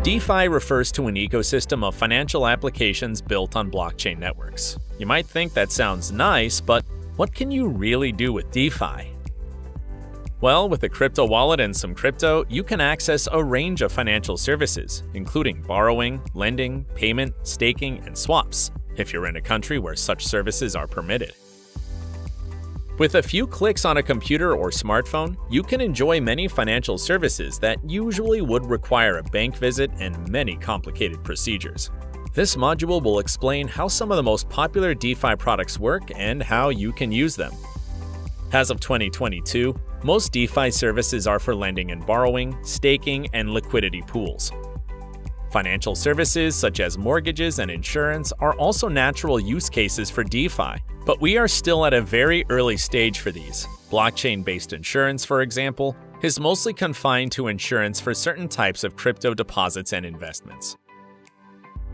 DeFi refers to an ecosystem of financial applications built on blockchain networks. You might think that sounds nice, but what can you really do with DeFi? Well, with a crypto wallet and some crypto, you can access a range of financial services, including borrowing, lending, payment, staking, and swaps, if you're in a country where such services are permitted. With a few clicks on a computer or smartphone, you can enjoy many financial services that usually would require a bank visit and many complicated procedures. This module will explain how some of the most popular DeFi products work and how you can use them. As of 2022, most DeFi services are for lending and borrowing, staking, and liquidity pools. Financial services such as mortgages and insurance are also natural use cases for DeFi, but we are still at a very early stage for these. Blockchain-based insurance, for example, is mostly confined to insurance for certain types of crypto deposits and investments.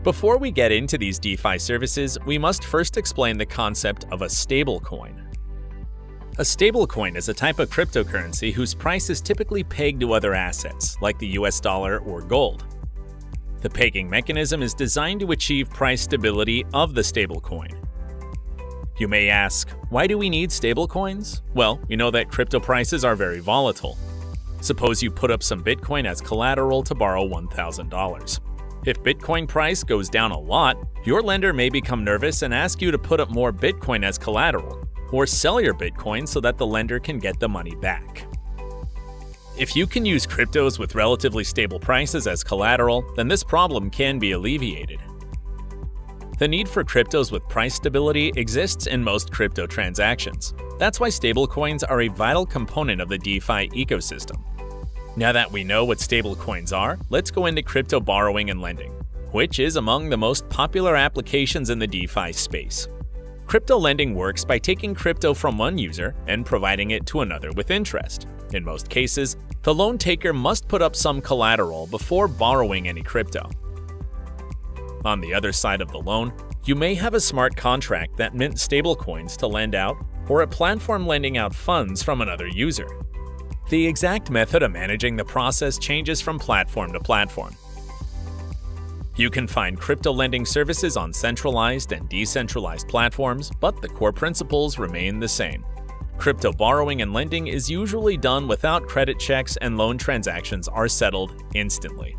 Before we get into these DeFi services, we must first explain the concept of a stablecoin. A stablecoin is a type of cryptocurrency whose price is typically pegged to other assets, like the US dollar or gold. The pegging mechanism is designed to achieve price stability of the stablecoin. You may ask, why do we need stablecoins? Well, you know that crypto prices are very volatile. Suppose you put up some Bitcoin as collateral to borrow $1,000. If Bitcoin price goes down a lot, your lender may become nervous and ask you to put up more Bitcoin as collateral, or sell your Bitcoin so that the lender can get the money back. If you can use cryptos with relatively stable prices as collateral, then this problem can be alleviated. The need for cryptos with price stability exists in most crypto transactions. That's why stablecoins are a vital component of the DeFi ecosystem. Now that we know what stablecoins are, let's go into crypto borrowing and lending, which is among the most popular applications in the DeFi space. Crypto lending works by taking crypto from one user and providing it to another with interest. In most cases, the loan taker must put up some collateral before borrowing any crypto. On the other side of the loan, you may have a smart contract that mints stablecoins to lend out, or a platform lending out funds from another user. The exact method of managing the process changes from platform to platform. You can find crypto lending services on centralized and decentralized platforms, but the core principles remain the same. Crypto borrowing and lending is usually done without credit checks, and loan transactions are settled instantly.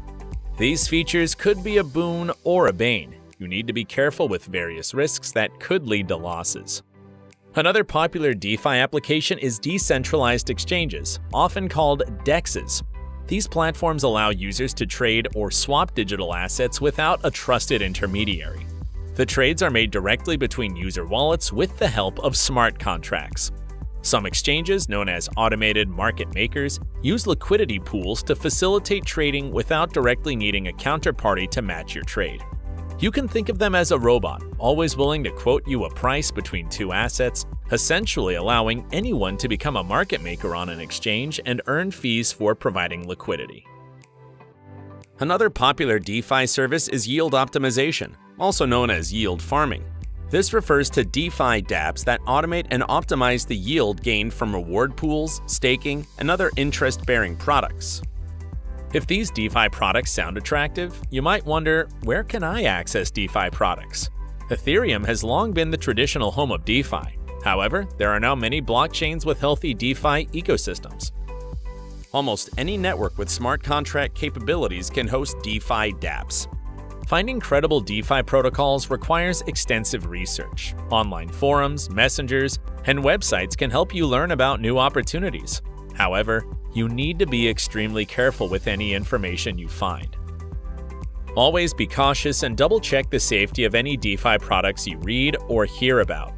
These features could be a boon or a bane. You need to be careful with various risks that could lead to losses. Another popular DeFi application is decentralized exchanges, often called DEXs. These platforms allow users to trade or swap digital assets without a trusted intermediary. The trades are made directly between user wallets with the help of smart contracts. Some exchanges, known as automated market makers, use liquidity pools to facilitate trading without directly needing a counterparty to match your trade. You can think of them as a robot, always willing to quote you a price between two assets, essentially allowing anyone to become a market maker on an exchange and earn fees for providing liquidity. Another popular DeFi service is yield optimization, also known as yield farming. This refers to DeFi dApps that automate and optimize the yield gained from reward pools, staking, and other interest-bearing products. If these DeFi products sound attractive, you might wonder, where can I access DeFi products? Ethereum has long been the traditional home of DeFi. However, there are now many blockchains with healthy DeFi ecosystems. Almost any network with smart contract capabilities can host DeFi dApps. Finding credible DeFi protocols requires extensive research. Online forums, messengers, and websites can help you learn about new opportunities. However, you need to be extremely careful with any information you find. Always be cautious and double-check the safety of any DeFi products you read or hear about.